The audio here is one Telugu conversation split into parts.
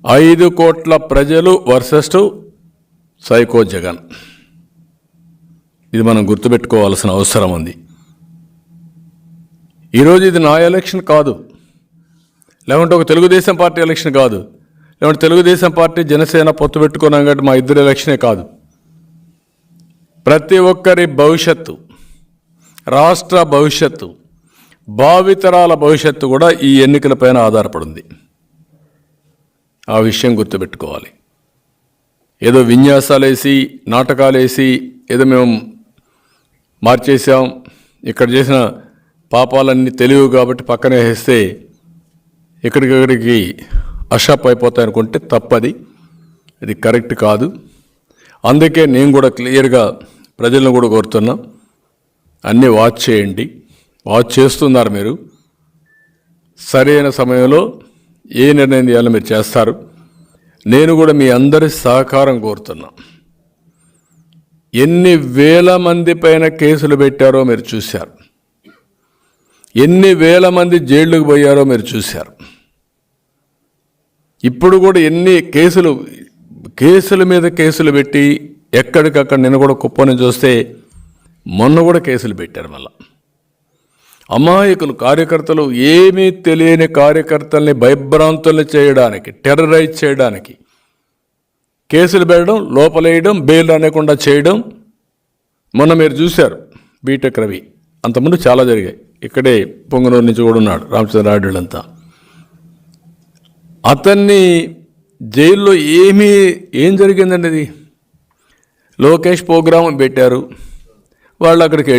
5 కోట్ల ప్రజలు వర్సెస్ సైకో జగన్. ఇది మనం గుర్తుపెట్టుకోవాల్సిన అవసరం ఉంది. ఈరోజు ఇది నా ఎలక్షన్ కాదు, లేకుంటే ఒక తెలుగుదేశం పార్టీ ఎలక్షన్ కాదు, లేకుంటే తెలుగుదేశం పార్టీ జనసేన పొత్తు పెట్టుకున్నాం కాబట్టి మా ఇద్దరు ఎలక్షనే కాదు. ప్రతి ఒక్కరి భవిష్యత్తు, రాష్ట్ర భవిష్యత్తు, భావితరాల భవిష్యత్తు కూడా ఈ ఎన్నికలపైన ఆధారపడింది. ఆ విషయం గుర్తుపెట్టుకోవాలి. ఏదో విన్యాసాలేసి నాటకాలేసి ఏదో మేము మార్చేసాం, ఇక్కడ చేసిన పాపాలన్నీ తెలివి కాబట్టి పక్కనే వేస్తే ఇక్కడికి అషాప్ అయిపోతాయనుకుంటే తప్పది. ఇది కరెక్ట్ కాదు. అందుకే నేను కూడా క్లియర్గా ప్రజలను కూడా కోరుతున్నా, అన్నీ వాచ్ చేయండి. వాచ్ చేస్తున్నారు మీరు. సరైన సమయంలో ఏ నిర్ణయం చేయాలో మీరు చేస్తారు. నేను కూడా మీ అందరి సహకారం కోరుతున్నా. ఎన్ని వేల మంది పైన కేసులు పెట్టారో మీరు చూశారు, ఎన్ని వేల మంది జైళ్ళకు పోయారో మీరు చూశారు. ఇప్పుడు కూడా ఎన్ని కేసుల మీద కేసులు పెట్టి ఎక్కడికక్కడ నిన్న కూడా కుప్పని చూస్తే మొన్న కూడా కేసులు పెట్టారు. మళ్ళా అమాయకులు కార్యకర్తలు, ఏమీ తెలియని కార్యకర్తల్ని భయభ్రాంతుల్ని చేయడానికి, టెర్రరైజ్ చేయడానికి కేసులు పెట్టడం, లోపలేయడం, బెయిల్ అనేకుండా చేయడం. మొన్న మీరు చూశారు బీటెక్ రవి, అంతకుముందు చాలా జరిగాయి. ఇక్కడే పొంగనూరు నుంచి కూడా ఉన్నాడు రామచంద్రారెడ్డిలంతా. అతన్ని జైల్లో ఏం జరిగిందండి? అది లోకేష్ ప్రోగ్రాం పెట్టారు, వాళ్ళు అక్కడికి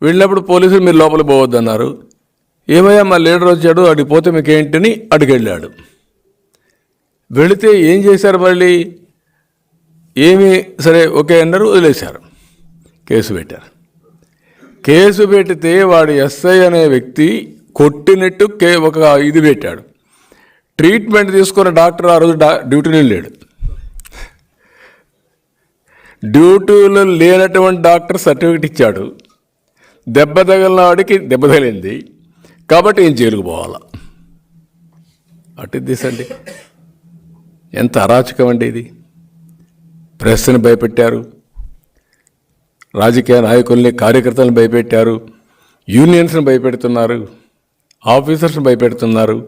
వెళ్ళినప్పుడు పోలీసులు మీరు లోపలికి పోవద్దన్నారు. ఏమయ్యా మా లీడర్ వచ్చాడు, అడిగి పోతే మీకేంటని అడిగి వెళ్ళాడు. వెళితే ఏం చేశారు? మళ్ళీ ఏమి సరే ఓకే అన్నారు, వదిలేశారు. కేసు పెట్టారు. కేసు పెడితే వాడు ఎస్ఐ అనే వ్యక్తి కొట్టినట్టు ఒక ఇది పెట్టాడు. ట్రీట్మెంట్ తీసుకున్న డాక్టర్ ఆ రోజు డ్యూటీలో లేడు. డ్యూటీలో లేనటువంటి డాక్టర్ సర్టిఫికెట్ ఇచ్చాడు. దెబ్బ తగిలిన వాడికి దెబ్బ తగిలింది కాబట్టి ఏం జైలుకు పోవాలా? అటు దిశండి. ఎంత అరాచకం అండి ఇది. ప్రెస్ని భయపెట్టారు, రాజకీయ నాయకుల్ని, కార్యకర్తలను భయపెట్టారు, యూనియన్స్ని భయపెడుతున్నారు, ఆఫీసర్స్ని భయపెడుతున్నారు.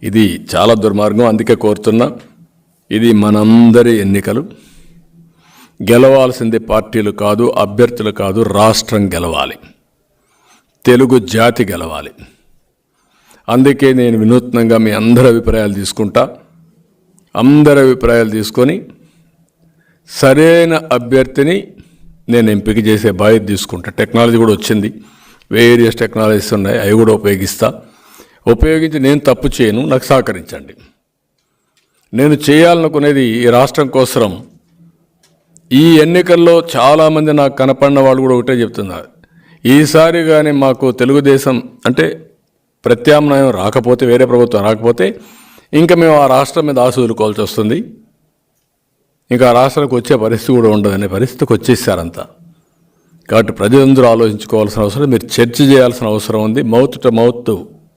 ఇది చాలా దుర్మార్గం. అందుకే కోరుతున్నా, ఇది మనందరి ఎన్నికలు. గెలవాల్సింది పార్టీలు కాదు, అభ్యర్థులు కాదు, రాష్ట్రం గెలవాలి, తెలుగు జాతి గెలవాలి. అందుకే నేను వినూత్నంగా మీ అందరి అభిప్రాయాలు తీసుకుంటా. అందరి అభిప్రాయాలు తీసుకొని సరైన అభ్యర్థిని నేను ఎంపిక చేసే బాధ్యత తీసుకుంటా. టెక్నాలజీ కూడా వచ్చింది, వేరియస్ టెక్నాలజీస్ ఉన్నాయి, అవి కూడా ఉపయోగించి నేను తప్పు చేయను, నాకు సహకరించండి. నేను చేయాలనుకునేది ఈ రాష్ట్రం కోసం. ఈ ఎన్నికల్లో చాలామంది నాకు కనపడిన వాళ్ళు కూడా ఒకటే చెప్తున్నారు, ఈసారి కానీ మాకు తెలుగుదేశం అంటే ప్రత్యామ్నాయం రాకపోతే, వేరే ప్రభుత్వం రాకపోతే ఇంకా మేము ఆ రాష్ట్రం మీద ఆశ వదులుకోవాల్సి వస్తుంది, ఇంకా ఆ రాష్ట్రానికి వచ్చే పరిస్థితి కూడా ఉండదనే పరిస్థితికి వచ్చేసారంతా. కాబట్టి ప్రజలందరూ ఆలోచించుకోవాల్సిన అవసరం, మీరు చర్చ చేయాల్సిన అవసరం ఉంది, మౌత్ టు మౌత్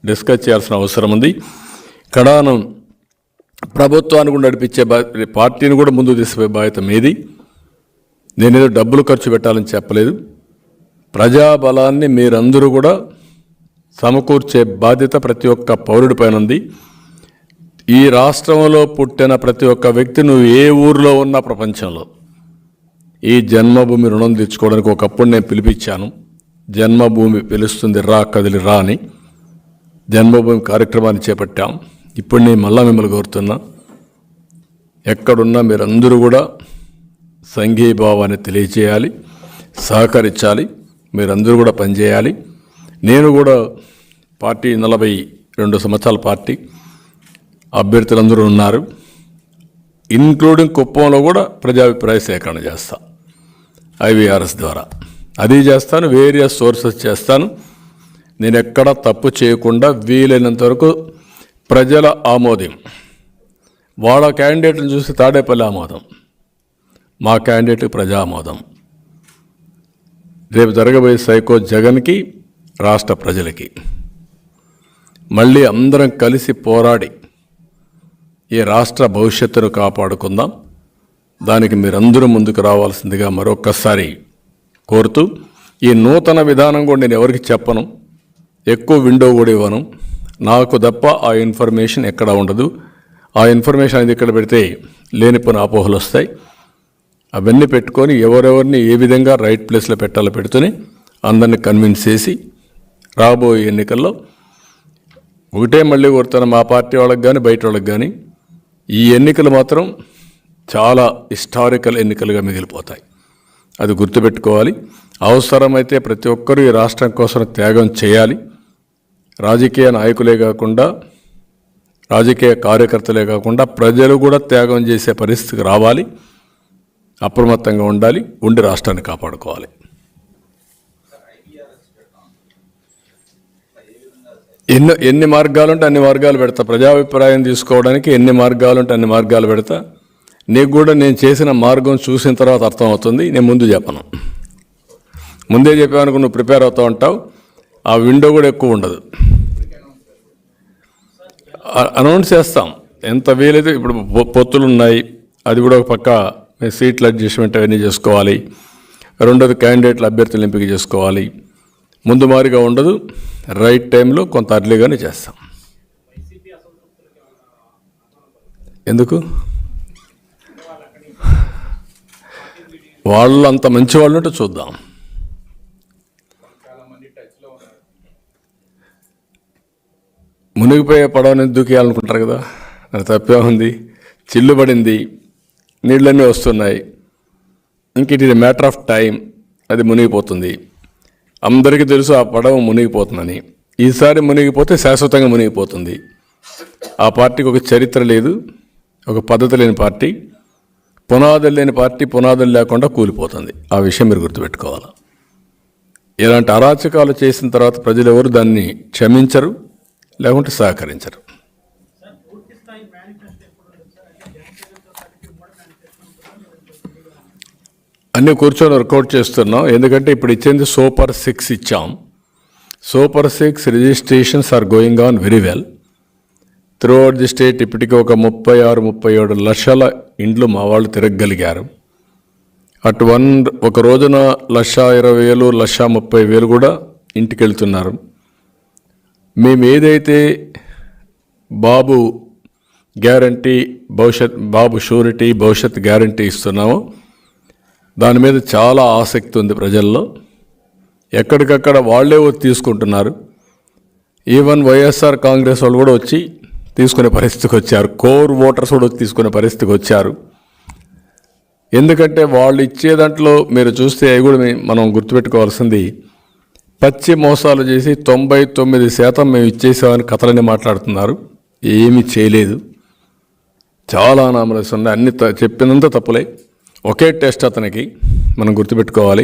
డిస్కస్ చేయాల్సిన అవసరం ఉంది. కడానం ప్రభుత్వాన్ని కూడా నడిపించే పార్టీని కూడా ముందుకు తీసుకుపోయే బాధ్యత మీది. నేనేదో డబ్బులు ఖర్చు పెట్టాలని చెప్పలేదు. ప్రజాబలాన్ని మీరందరూ కూడా సమకూర్చే బాధ్యత ప్రతి ఒక్క పౌరుడి పైన ఉంది. ఈ రాష్ట్రంలో పుట్టిన ప్రతి ఒక్క వ్యక్తి, నువ్వు ఏ ఊరిలో ఉన్నా ప్రపంచంలో, ఈ జన్మభూమి రుణం తెచ్చుకోవడానికి ఒకప్పుడు నేను పిలిపించాను. జన్మభూమి పిలుస్తుంది రా, కదిలి రా అని జన్మభూమి కార్యక్రమాన్ని చేపట్టాం. ఇప్పుడు నేను మళ్ళా మిమ్మల్ని కోరుతున్నా, ఎక్కడున్నా మీరందరూ కూడా సంఘీభావాన్ని తెలియచేయాలి, సహకరించాలి, మీరందరూ కూడా పనిచేయాలి. నేను కూడా పార్టీ 42 సంవత్సరాల పార్టీ, అభ్యర్థులందరూ ఉన్నారు, ఇంక్లూడింగ్ కుప్పంలో కూడా ప్రజాభిప్రాయ సేకరణ చేస్తా IVRS ద్వారా. అది చేస్తాను, వేరియస్ సోర్సెస్ చేస్తాను. నేను ఎక్కడా తప్పు చేయకుండా వీలైనంత వరకు ప్రజల ఆమోదం. వాళ్ళ క్యాండిడేట్లను చూసి తాడేపల్లి ఆమోదం, మా క్యాండిడేట్కి ప్రజా ఆమోదం. రేపు జరగబోయే సైకో జగన్కి, రాష్ట్ర ప్రజలకి మళ్ళీ అందరం కలిసి పోరాడి ఈ రాష్ట్ర భవిష్యత్తును కాపాడుకుందాం. దానికి మీరందరూ ముందుకు రావాల్సిందిగా మరొక్కసారి కోరుతూ, ఈ నూతన విధానం కూడా నేను ఎవరికి చెప్పను, ఎక్కువ విండో కూడా ఇవ్వను. నాకు తప్ప ఆ ఇన్ఫర్మేషన్ ఎక్కడ ఉండదు. ఆ ఇన్ఫర్మేషన్ అనేది ఇక్కడ పెడితే లేనిపోయిన అపోహలు వస్తాయి. అవన్నీ పెట్టుకొని ఎవరెవరిని ఏ విధంగా రైట్ ప్లేస్లో పెట్టాలో పెడుతూనే అందరినీ కన్విన్స్ చేసి రాబోయే ఎన్నికల్లో ఒకటే మళ్ళీ కోరుతాను, మా పార్టీ వాళ్ళకి కానీ బయట వాళ్ళకి కానీ, ఈ ఎన్నికలు మాత్రం చాలా హిస్టారికల్ ఎన్నికలుగా మిగిలిపోతాయి. అది గుర్తుపెట్టుకోవాలి. అవసరమైతే ప్రతి ఒక్కరూ ఈ రాష్ట్రం కోసం త్యాగం చేయాలి. రాజకీయ నాయకులే కాకుండా, రాజకీయ కార్యకర్తలే కాకుండా ప్రజలు కూడా త్యాగం చేసే పరిస్థితికి రావాలి. అప్రమత్తంగా ఉండాలి, ఉండి రాష్ట్రాన్ని కాపాడుకోవాలి. ఎన్ని మార్గాలు ఉంటే అన్ని మార్గాలు పెడతా. ప్రజాభిప్రాయం తీసుకోవడానికి ఎన్ని మార్గాలు ఉంటే అన్ని మార్గాలు పెడతా. నీకు కూడా నేను చేసిన మార్గం చూసిన తర్వాత అర్థమవుతుంది. నేను ముందు చెప్పను, ముందే చెప్పానుకో నువ్వు ప్రిపేర్ అవుతూ ఉంటావు. ఆ విండో కూడా ఎక్కువ ఉండదు. అనౌన్స్ చేస్తాం ఎంత వీలైతే. ఇప్పుడు పొత్తులు ఉన్నాయి, అది కూడా ఒక పక్క సీట్ల అడ్జస్ట్మెంట్ అవన్నీ చేసుకోవాలి. రెండోది క్యాండిడేట్ల అభ్యర్థులు ఎంపిక చేసుకోవాలి. ముందు మారిగా ఉండదు. రైట్ టైంలో కొంత అర్లీగానే చేస్తాం. ఎందుకు వాళ్ళు అంత మంచి వాళ్ళు ఉంటే చూద్దాం. మునిగిపోయే పడవని దూకేయాలనుకుంటారు కదా, అది తప్పే ఉంది. చిల్లు పడింది, నీళ్ళన్నీ వస్తున్నాయి. ఇంక it is a matter of time, అది మునిగిపోతుంది. అందరికీ తెలుసు ఆ పడవ మునిగిపోతుందని. ఈసారి మునిగిపోతే శాశ్వతంగా మునిగిపోతుంది. ఆ పార్టీకి ఒక చరిత్ర లేదు, ఒక పద్ధతి లేని పార్టీ, పునాదులు లేని పార్టీ, పునాదులు లేకుండా కూలిపోతుంది. ఆ విషయం మీరు గుర్తుపెట్టుకోవాలి. ఇలాంటి అరాచకాలు చేసిన తర్వాత ప్రజలు ఎవరు దాన్ని క్షమించరు, లేకుంటే సహకరించరు. అన్నీ కూర్చొని వర్కౌట్ చేస్తున్నాం. ఎందుకంటే ఇప్పుడు ఇచ్చింది సూపర్ 6 ఇచ్చాం. Super 6 registrations are going on very well throughout the state. ఇప్పటికీ ఒక 36-37 లక్షల ఇండ్లు మా వాళ్ళు తిరగగలిగారు. అటు ఒక రోజున 1,20,000, 1,30,000 కూడా ఇంటికి వెళ్తున్నారు. మేము ఏదైతే బాబు గ్యారంటీ, బాబు షూరిటీ, భవిష్యత్ గ్యారంటీ ఇస్తున్నామో దాని మీద చాలా ఆసక్తి ఉంది ప్రజల్లో. ఎక్కడికక్కడ వాళ్ళే తీసుకుంటున్నారు. ఈవెన్ వైఎస్ఆర్ కాంగ్రెస్ వాళ్ళు కూడా వచ్చి తీసుకునే పరిస్థితికి వచ్చారు. కోర్ ఓటర్స్ కూడా తీసుకునే పరిస్థితికి వచ్చారు. ఎందుకంటే వాళ్ళు ఇచ్చే దాంట్లో మీరు చూస్తే అవి కూడా మనం గుర్తుపెట్టుకోవాల్సింది, పచ్చి మోసాలు చేసి 99% మేము ఇచ్చేసామని కథలన్నీ మాట్లాడుతున్నారు. ఏమీ చేయలేదు. చాలా నామరస్ ఉన్నాయి. అన్ని చెప్పినంత తప్పులే. ఒకే టెస్ట్ అతనికి మనం గుర్తుపెట్టుకోవాలి.